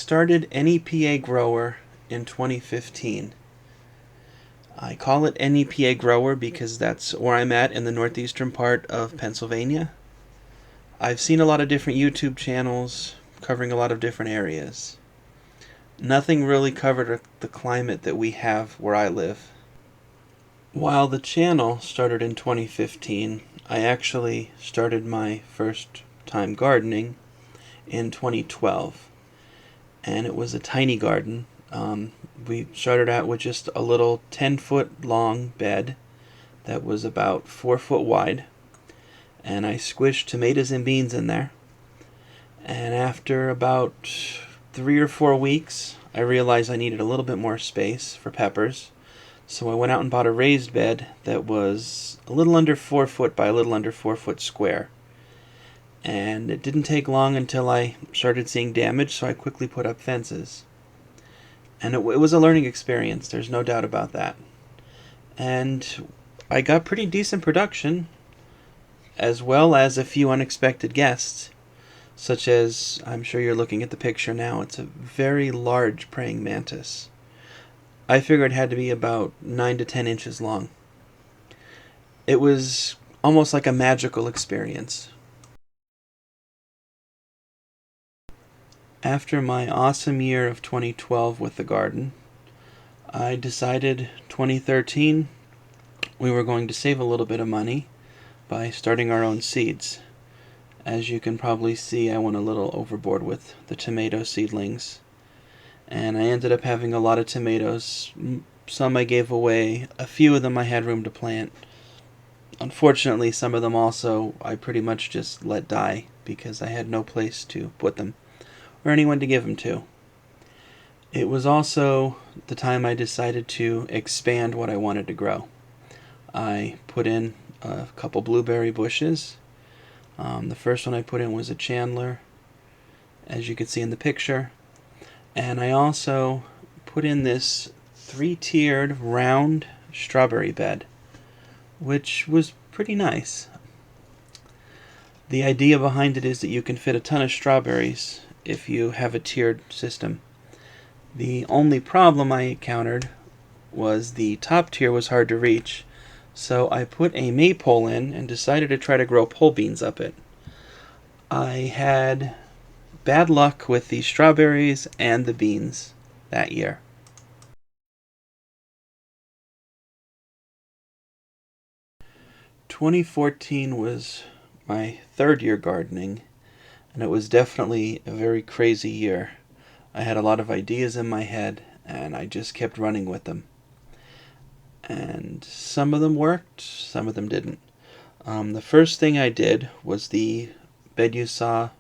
started NEPAGrower in 2015. I call it NEPAGrower because that's where I'm at in the northeastern part of Pennsylvania. I've seen a lot of different YouTube channels covering a lot of different areas. Nothing really covered the climate that we have where I live. While the channel started in 2015, I actually started my first time gardening in 2012. And it was a tiny garden. We started out with just a little 10-foot long bed that was about 4 foot wide. And I squished tomatoes and beans in there. And after about 3 or 4 weeks, I realized I needed a little bit more space for peppers. So I went out and bought a raised bed that was a little under 4 foot by a little under 4 foot square. And it didn't take long until I started seeing damage, so I quickly put up fences. And it was a learning experience, there's no doubt about that. And I got pretty decent production, as well as a few unexpected guests, such as, I'm sure you're looking at the picture now, it's a very large praying mantis. I figured it had to be about 9 to 10 inches long. It was almost like a magical experience. After my awesome year of 2012 with the garden, I decided 2013 we were going to save a little bit of money by starting our own seeds. As you can probably see, I went a little overboard with the tomato seedlings. And I ended up having a lot of tomatoes. Some I gave away. A few of them I had room to plant. Unfortunately, some of them also I pretty much just let die because I had no place to put them or anyone to give them to. It was also the time I decided to expand what I wanted to grow. I put in a couple blueberry bushes. The first one I put in was a Chandler, as you can see in the picture. And I also put in this 3-tiered round strawberry bed, which was pretty nice. The idea behind it is that you can fit a ton of strawberries if you have a tiered system. The only problem I encountered was the top tier was hard to reach, so I put a maypole in and decided to try to grow pole beans up it. I had bad luck with the strawberries and the beans that year. "2014 was my third year gardening, and it was definitely a very crazy year. I had a lot of ideas in my head, and I just kept running with them. And some of them worked, some of them didn't. The first thing I did was the bed you saw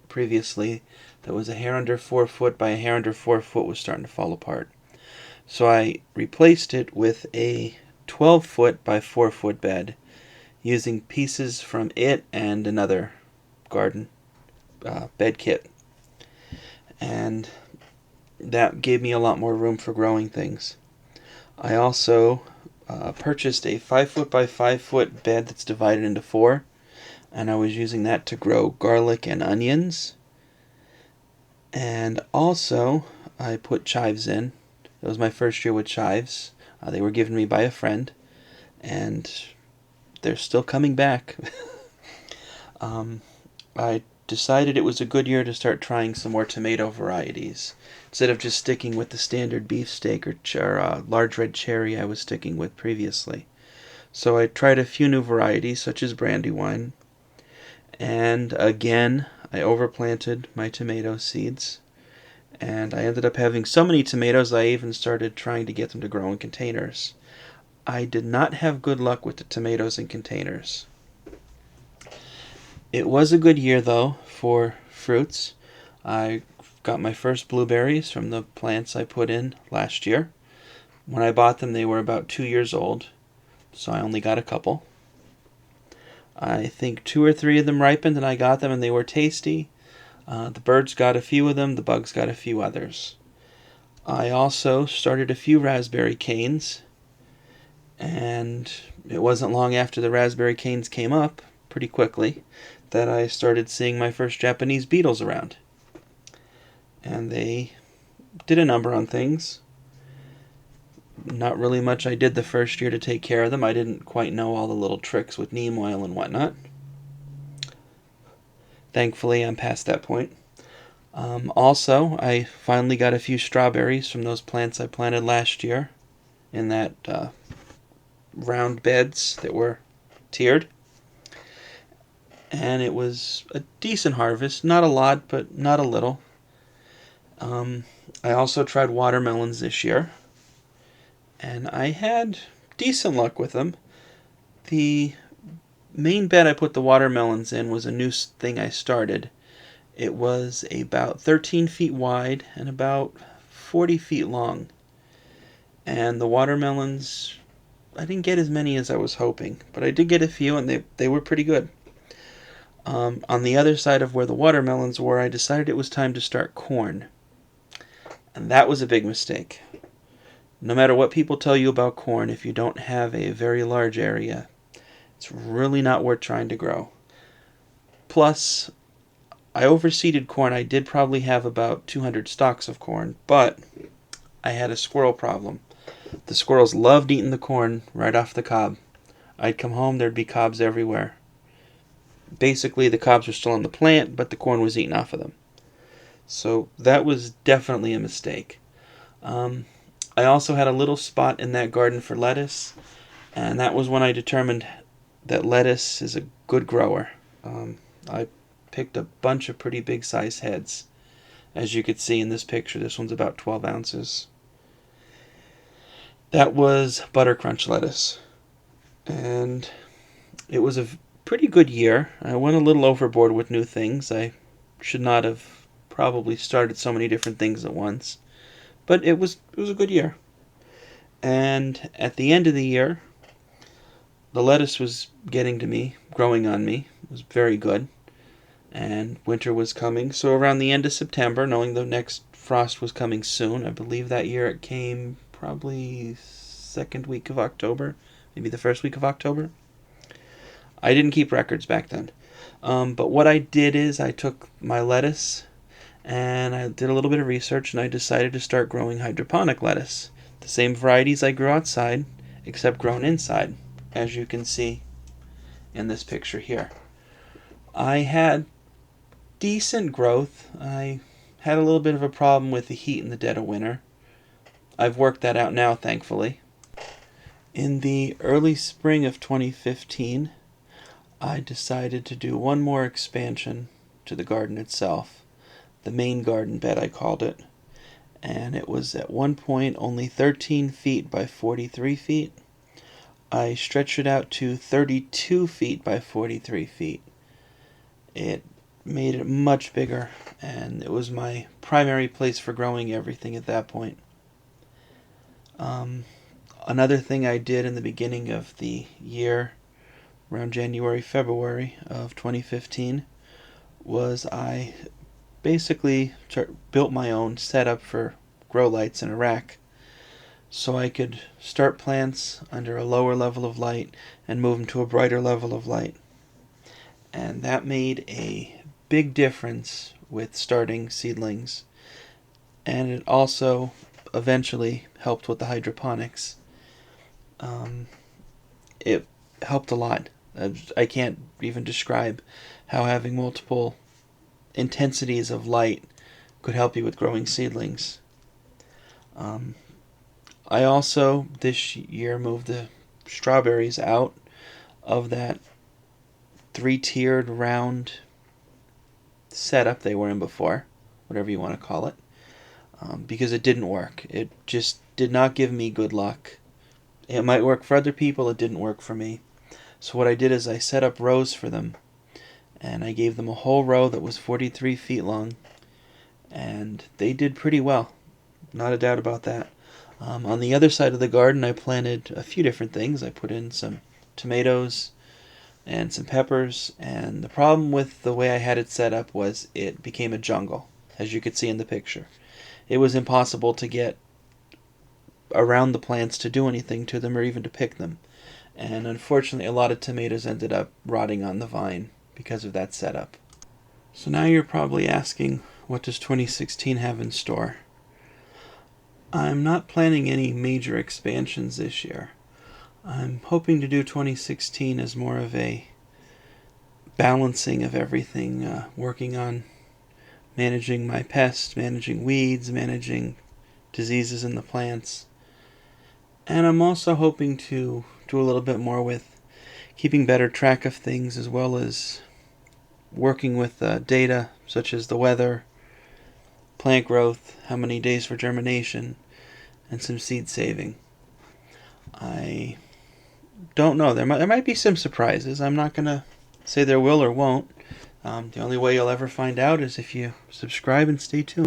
previously that was a hair under 4 foot by a hair under 4 foot was starting to fall apart. So I replaced it with a 12 foot by 4 foot bed using pieces from it and another garden bed kit. And that gave me a lot more room for growing things. I also purchased a 5 foot by 5 foot bed that's divided into 4, and I was using that to grow garlic and onions. And also I put chives in. It was my first year with chives. They were given me by a friend, and they're still coming back. I decided it was a good year to start trying some more tomato varieties. Instead of just sticking with the standard beefsteak or large red cherry I was sticking with previously. So I tried a few new varieties, such as Brandywine. And again, I overplanted my tomato seeds. And I ended up having so many tomatoes I even started trying to get them to grow in containers. I did not have good luck with the tomatoes in containers. It was a good year, though, for fruits. I got my first blueberries from the plants I put in last year. When I bought them, they were about 2 years old, so I only got a couple. I think 2 or 3 of them ripened, and I got them, and they were tasty. The birds got a few of them, the bugs got a few others. I also started a few raspberry canes, and it wasn't long after the raspberry canes came up, pretty quickly, that I started seeing my first Japanese beetles around. And and they did a number on things. Not really much I did the first year to take care of them. I didn't quite know all the little tricks with neem oil and whatnot. Thankfully, I'm past that point. Also, I finally got a few strawberries from those plants I planted last year in that round beds that were tiered. And it was a decent harvest. Not a lot, but not a little. I also tried watermelons this year, and I had decent luck with them. The main bed I put the watermelons in was a new thing I started. It was about 13 feet wide and about 40 feet long. And the watermelons, I didn't get as many as I was hoping, but I did get a few, and they were pretty good. On the other side of where the watermelons were, I decided it was time to start corn. And that was a big mistake. No matter what people tell you about corn, if you don't have a very large area, it's really not worth trying to grow. Plus, I overseeded corn. I did probably have about 200 stalks of corn, but I had a squirrel problem. The squirrels loved eating the corn right off the cob. I'd come home, there'd be cobs everywhere. Basically, the cobs were still on the plant, but the corn was eaten off of them. So that was definitely a mistake. I also had a little spot in that garden for lettuce, and that was when I determined that lettuce is a good grower. I picked a bunch of pretty big size heads. As you could see in this picture, this one's about 12 ounces. That was butter crunch lettuce, and it was a pretty good year. I went a little overboard with new things. I should not have probably started so many different things at once, but it was a good year. And at the end of the year, the lettuce was getting to me, growing on me. It was very good. And winter was coming. So around the end of September, knowing the next frost was coming soon, I believe that year it came probably second week of October, maybe the first week of October. I didn't keep records back then. But what I did is I took my lettuce and I did a little bit of research, and I decided to start growing hydroponic lettuce. The same varieties I grew outside, except grown inside, as you can see in this picture here. I had decent growth. I had a little bit of a problem with the heat in the dead of winter. I've worked that out now, thankfully. In the early spring of 2015, I decided to do one more expansion to the garden itself. The main garden bed, I called it. And it was at one point only 13 feet by 43 feet. I stretched it out to 32 feet by 43 feet. It made it much bigger, and it was my primary place for growing everything at that point. Another thing I did in the beginning of the year, around January, February of 2015, was I basically built my own setup for grow lights in a rack, so I could start plants under a lower level of light and move them to a brighter level of light. And that made a big difference with starting seedlings. And it also eventually helped with the hydroponics. It helped a lot. I can't even describe how having multiple intensities of light could help you with growing seedlings. I also this year moved the strawberries out of that three-tiered round setup they were in before, whatever you want to call it, because it didn't work. It just did not give me good luck. It might work for other people, it didn't work for me. So what I did is I set up rows for them, and I gave them a whole row that was 43 feet long, and they did pretty well. Not a doubt about that. On the other side of the garden, I planted a few different things. I put in some tomatoes and some peppers, and the problem with the way I had it set up was it became a jungle, as you could see in the picture. It was impossible to get around the plants to do anything to them or even to pick them. And unfortunately, a lot of tomatoes ended up rotting on the vine because of that setup. So now you're probably asking, What does 2016 have in store? I'm not planning any major expansions this year. I'm hoping to do 2016 as more of a balancing of everything, working on managing my pests, managing weeds, managing diseases in the plants. And I'm also hoping to do a little bit more with keeping better track of things, as well as working with data such as the weather, plant growth, how many days for germination, and some seed saving. I don't know. There might be some surprises. I'm not going to say there will or won't. The only way you'll ever find out is if you subscribe and stay tuned.